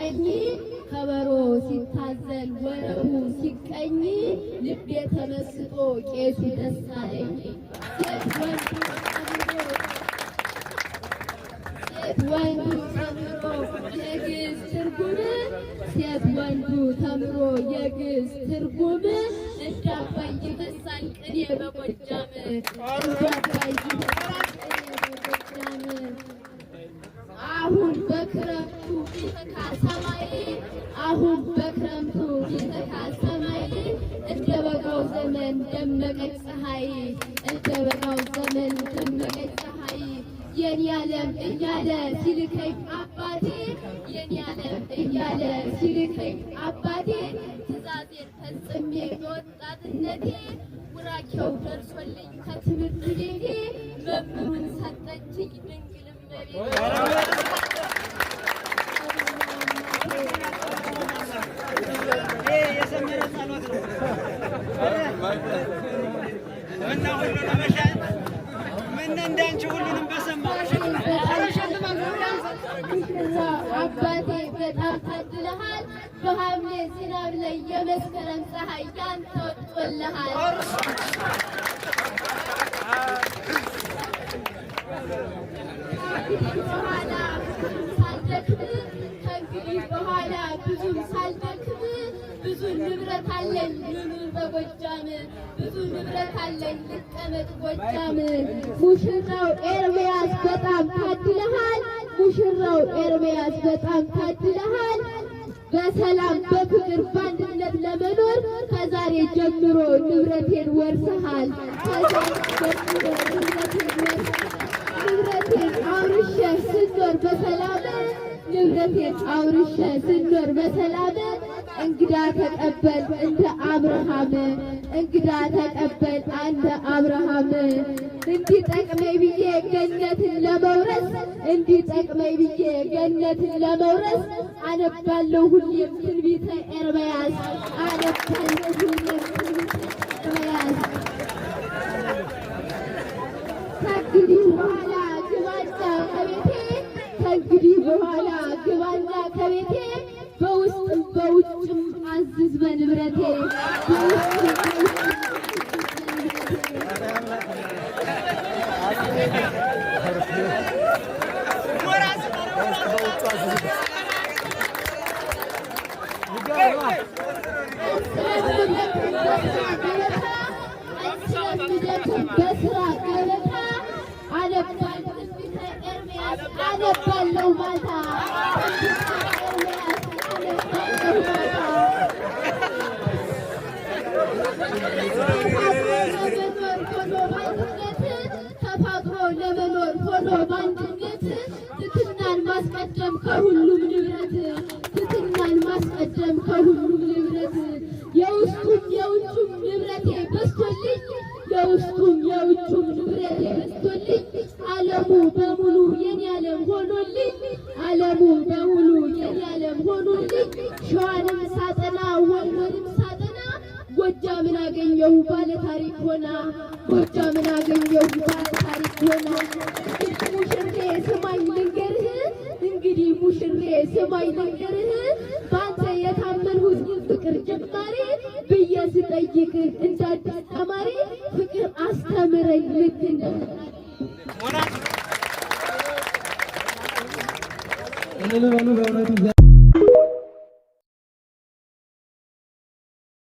ሲያስቀኝ ከበሮ ሲታዘል ወረቡ ሲቀኝ ልቤ ተመስጦ ቄሱ ደስ አለኝ። ወንዱ ተምሮ የግዕዝ ትርጉም ሴት ወንዱ ተምሮ የግዕዝ ትርጉም እንደ አባይ ይፈሳል ቅኔ በጎጃም እንደ አባይ ይፈሳል ቅኔ በጎጃም አሁን በክረምቱ ቢተካ ሰማይ አሁን በክረምቱ ቢተካ ሰማይ እንደ በጋው ዘመን ደመቀች ፀሐይ እንደ በጋው ዘመን ደመቀች ፀሐይ የኔ ዓለም እያለ ሲልከኝ አባቴ የኔ ዓለም እያለ ሲልከኝ አባቴ ትእዛዜን ፈጽሜ በወጣትነቴ ውራኬው ደርሶልኝ ከትምህርት ቤቴ መምህሩን ሰጠችኝ ድንግል እመቤቴ። የሰመረ ጸሎት ነው እና ሁሉንም መሻል ምን እንዳንቺ ሁሉንም በሰማ አባቴ በጣም ታድለሃል። በሐምሌ ዝናብ ላይ የመስከረም ፀሐይ ያንተ ወጥቶልሃል። ከእንግዲህ በኋላ ብዙም ሳልደክም ብዙ ንብረት አለኝ ልኑር በጎጃም ብዙ ንብረት አለኝ ልቀመጥ ጎጃም። ሙሽራው ኤርምያስ በጣም ታድለሃል። ሙሽራው ኤርምያስ በጣም ታድለሃል። በሰላም በፍቅር በአንድነት ለመኖር ከዛሬ ጀምሮ ንብረቴን ወርሰሃል። ከዛሬ ጀምሮ ንብረቴን አውርሼ ስኖር በሰላም ንብረቴን አውርሼ ስኖር በሰላም እንግዳ ተቀበል እንደ አብርሃም እንግዳ ተቀበል እንደ አብርሃም። እንዲጠቅመኝ ብዬ ገነትን ለመውረስ እንዲጠቅመኝ ብዬ ገነትን ለመውረስ አነባለሁ ሁሌም ትንቢተ ኤርምያስ አነባለሁ ሁሌም ትንቢተ ኤርምያስ። ከእንግዲህ በኋላ ግባና ከቤቴ ከእንግዲህ በኋላ ግባና ከቤቴ በውስጥም በውጭም አዝዝ በንብረቴ በስራ ገበታ አነባለሁ ትንቢተ ኤርምያስ አነባለሁ ማታ ተፋቅሮ ለመኖር ሆኖ በአንድነት ትሕትናን ማስቀደም ከሁሉም ንብረት ትሕትናን ማስቀደም ከሁሉም ንብረት የውስጡም የውጩም ንብረቴ በዝቶልኝ የውስጡም የውጩም ንብረቴ በዝቶልኝ ዓለሙ በሙሉ የኔ ዓለም ሆኖልኝ ዓለሙ በሙሉ የኔ ዓለም ሆኖልኝ ሸዋንም ሳጠና ወሎንም ሳጠና ጎጃምን አገኘሁ ባለ ታሪክ ሆና ጎጃምን አገኘሁ ባለ ታሪክ ሆና። ሙሽሬ ስማኝ ልንገርህ እንግዲህ ሙሽሬ ስማኝ ልንገርህ በአንተ የታመንሁት ፍቅር ጀማሪ ብዬ ስጠይቅህ እንደ አዲስ ተማሪ ፍቅር አስተምረኝ ልክ እንደ